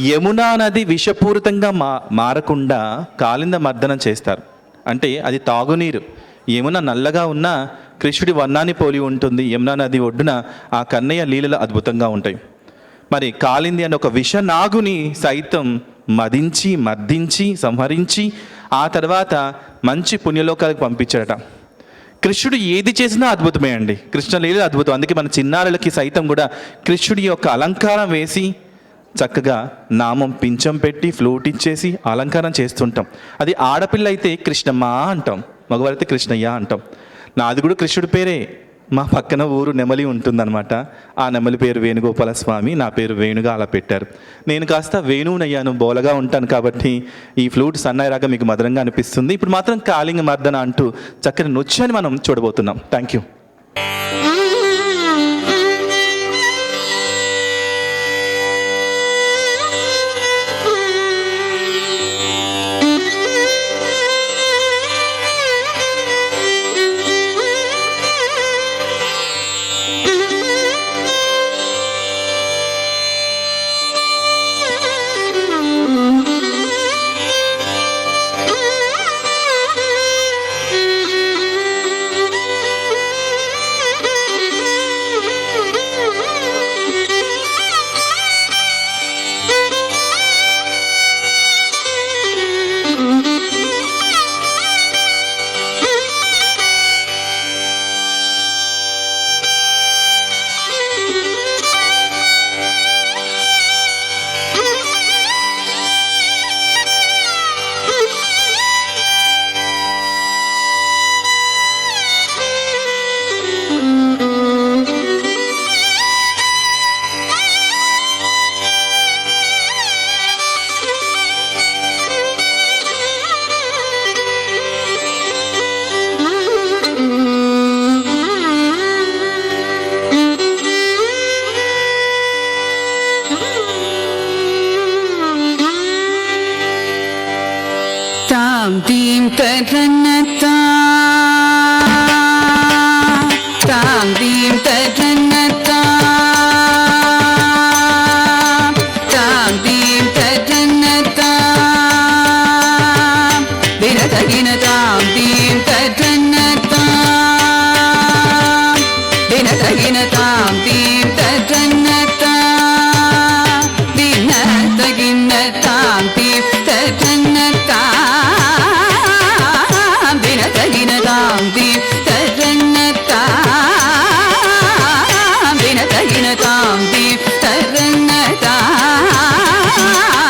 యమునా నది విషపూరితంగా మారకుండా కాలింద మర్దనం చేస్తారు. అంటే అది తాగునీరు. యమున నల్లగా ఉన్న కృష్ణుడి వర్ణాన్ని పోలి ఉంటుంది. యమునా నది ఒడ్డున ఆ కన్నయ్య లీలలు అద్భుతంగా ఉంటాయి. మరి కాలింది అనే ఒక విషనాగుని సైతం మర్దించి సంహరించి ఆ తర్వాత మంచి పుణ్యలోకాలకు పంపించాడట. కృష్ణుడు ఏది చేసినా అద్భుతమే అండి. కృష్ణ లీలలు అద్భుతం. అందుకే మన చిన్నారులకి సైతం కూడా కృష్ణుడి యొక్క అలంకారం వేసి చక్కగా నామం పింఛం పెట్టి ఫ్లూట్ ఇచ్చేసి అలంకారం చేస్తుంటాం. అది ఆడపిల్ల అయితే కృష్ణమ్మ అంటాం, మగవారైతే కృష్ణయ్య అంటాం. నాది కూడా కృష్ణుడి పేరే. మా పక్కన ఊరు నెమలి ఉంటుందన్నమాట. ఆ నెమలి పేరు వేణుగోపాల స్వామి, నా పేరు వేణుగా అలా పెట్టారు. నేను కాస్త వేణువునయ్యాను, బోలగా ఉంటాను కాబట్టి ఈ ఫ్లూట్ సన్నాయి రాగా మీకు మధురంగా అనిపిస్తుంది. ఇప్పుడు మాత్రం కాలింగ మర్దన అంటూ చక్కని నృత్యాన్ని మనం చూడబోతున్నాం. Thank you. Dīm taranatā, tām dīm taranatā, tām dīm taranatā, vinatagina tām dīm taranatā, vinatagina tām dīm taranatā, vinatagina tām dīm taranatā.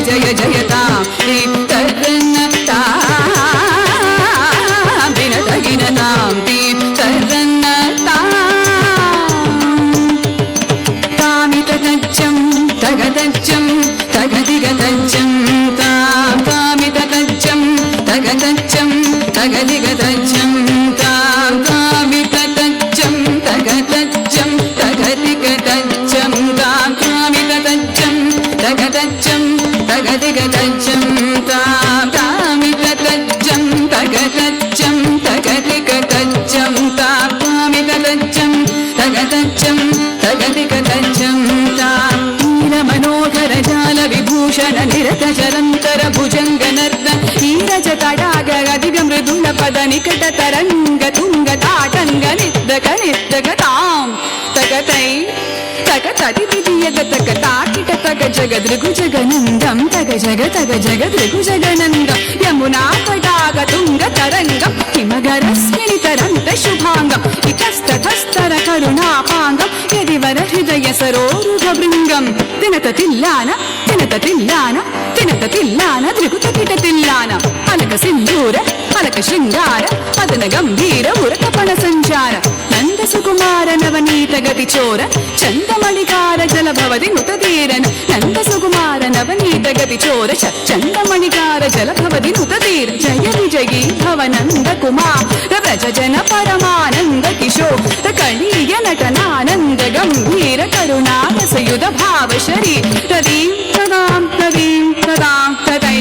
జయ జయతా దీప్తరన్నతా వినతగినతాం దీప్తరన్నతా కామితతచ్చం తగతచ్చం తగదిగతచ్చం తాం కామితతచ్చం తగతచ్చం తగదిగతచ్చం తాం కామితతచ్చం తగతచ్చం తగదిగతచ్చం తాం కామితతచ్చం తగతచ్చం తగదిగతచ్చం తాం కామితతచ్చం తగతచ్చం తగదిగతచ్చం తాం కామితతచ్చం తగతచ్చం తగదిగతచ్చం తాం నీలమనోహర జాల విభూషణ నిరత చరంతర భుజంగ నర్ద నీరజ తడాగ అధిగ మృదుల పద నికట తరంగ తుంగ తాటంగ నిద్దగ నిద్దగ తాం తగతై తగ తది విధియగ తగ తాకిట తగ జగదృగు జగనందం తగ జగదృగు జగనందం యమునా తటాగ తుంగ తరంగం హిమగరస్మిని తరంత శుభాంగం ఇతస్తతస్తర కరుణాపాంగం యదివర హృదయ సరోరుగ బృంగం తినత తిల్లాన దృగుత కిట తిల్లాన అలక సింధూర అలక శృంగార పదన గంభీర ఉరకపణ సంచార నంద సుకుమార నవనీత గతి చోర చందమణికార జల భవతి నుతీరన నంద సుకుమార నవనీత గతి చోర చందమణికార జల భవతి నుతీర జయ విజయీ భవనంద కుమార వ్రజ జన పరమానంద కిశోర కళీయ నటనానంద గంభీర కరుణారసయుధ భావ శరీర తదీం తదాం తదీం తదాం తదై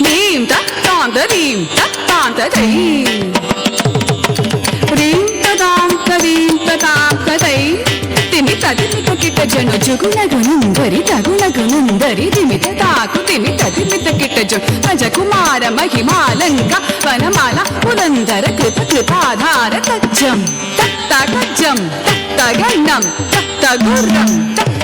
దీం తత్తాం తదీం తత్తాం తదై హ్రీం తదాం తదీం తదాం తదై తిమి తదిమిత కిట జను జుగునగునందరి తగునగునందరి తిమిత తాకు తిమిత తిమిత కిట జు అజకుమార మహిమాలంక వనమాల పురందర కృపాధార తజ్జం తత్తగజ్జం తత్తగన్నం తత్తగుర్రం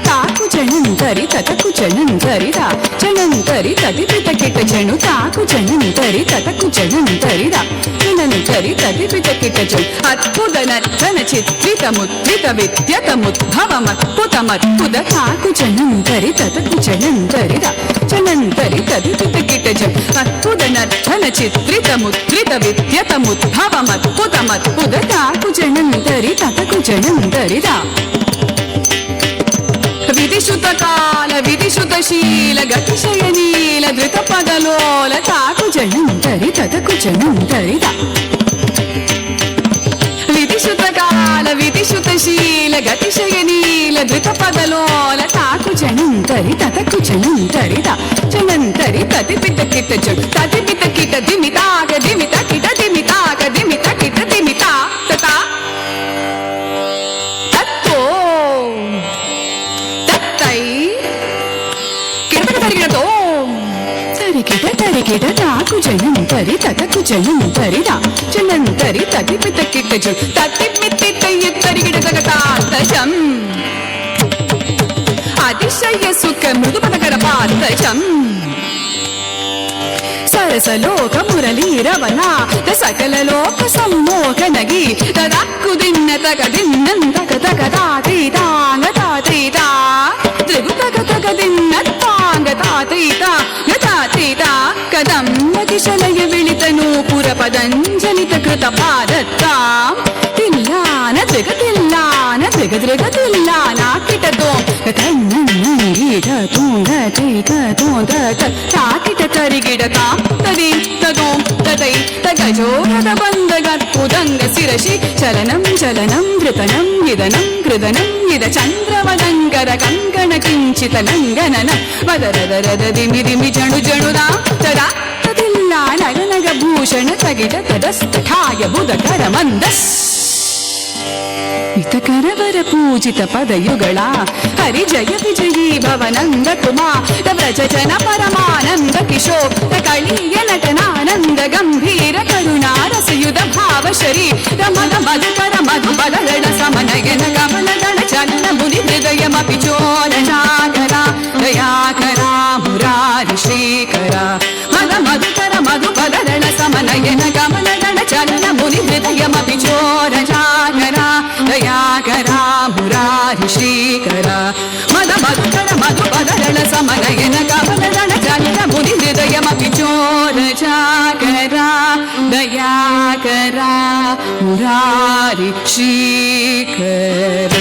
తాకు జనంతరి తతకు జనంతరిరా జనంతరి తదిపిత కిట జను తాకు జనంతరి తతకు జనంతరిరా జనంతరి తదిపిత కిట జను అద్భుత నర్తన చిత్రిత ముద్రిత విద్యతముద్భవమద్భుతమద్భుత తాకు జనంతరి తతకు జనంతరిరా జనంతరి తదిపిత కిట జను అద్భుత నర్తన చిత్రిత ముద్రిత విద్యతముద్భవమద్భుతమద్భుత తాకు జనంతరి తతకు జనంతరిరా విధిశుత కాల విధిశుత శీల గతిశయనీల ధృత పదలోల తాకు జనంతరి తతకు జనంతరిదా విధిశుత కాల విధిశుత శీల గతిశయనీల ధృత పదలోల తాకు జనంతరి తతకు జనంతరిదా జనంతరి తదిపిత కిట జడు తదిపిత కిట దిమితాగ దిమిత కిట దిమితాగ దిమిత కిట దిమితా తతా తత్తో తరికిట తాకు జనంతరి తతకు జనంతరిదా జనంతరి తదిపిత కిట జు తతిమితి తరిగిడ తగతాంతజం అతిశయ సుఖ మృదుపదకర పాంతజం సరసలోక మురళీరవనా సకల లోక సమ్మోహనగి తదక్కు దిన్న తగ దిన్నం తగ తగ తాతీతాంగ తాతీతా త్రిగు తగ తగ దిన్న తాంగ తాతీతా గతాతీతా కదం అతిశలయ విళిత నూపుర పదంజలిత కృత పాదత్తాం తిల్లాన త్రిగ త్రిగ తిల్లాన కిటతో తన్నీట తోంగ తీక తోంద తాకిట తరిగిడతా తది తదోం తదై తగజోరద బందగత్పుదంగ శిరసి చలనం చలనం ధృతనం విదనం కృదనం విద చంద్రవదంగర కంకణ కించిత నంగనన వదరదరద దిమి దిమి జణు జణుదా తదా తదిల్లా నగనగ భూషణ తగిట తదస్తఠాయ బుధకర మందస్ ಹಿತಕರವರ ಪೂಜಿತ ಪದಯುಗಳ ಹರಿ ಜಯ ವಿಜಯೀ ಭವನಂದ ಕುಮಾರ ವ್ರಜ ಜನ ಪರಮಾನಂದ ಕಿಶೋರ ಕಳೀಯ ನಟನಾನಂದ ಗಂಭೀರ ಕರುಣಾರಸಯುಧ ಭಾವ ಶರೀರ ಮದ ಮಧುಕರ ಮಧುಪದಳ ಸಮನಯನ ಕಮಲದಳ ಚಲನ ಮುನಿ ಹೃದಯಮಪಿ ಚೋರ ಜಾಗರ ದಯಾಕರ ಮುರಾರಿ ಶ್ರೀಕರ ಮದ ಮಧುಕರ ಮಧುಪದಳ ಸಮನಯನ ಕಮಲದಳ ಚಲನ ಮುನಿ ಹೃದಯಮಪಿ ಚೋರ ಜಾಗರ ದಯಾಕರ ಮುರಾರಿ ಶ್ರೀಕರ ಮದ ಮಧುಕರ ಮಧುಪದಳ ಸಮನಯನ ಕಮಲದಳ ಚಲನ ಮುನಿ ಹೃದಯಮಪಿ ಚೋರ ಜಾಗರ ದಯಾಕರ ಮುರಾರಿ ಶ್ರೀಕರ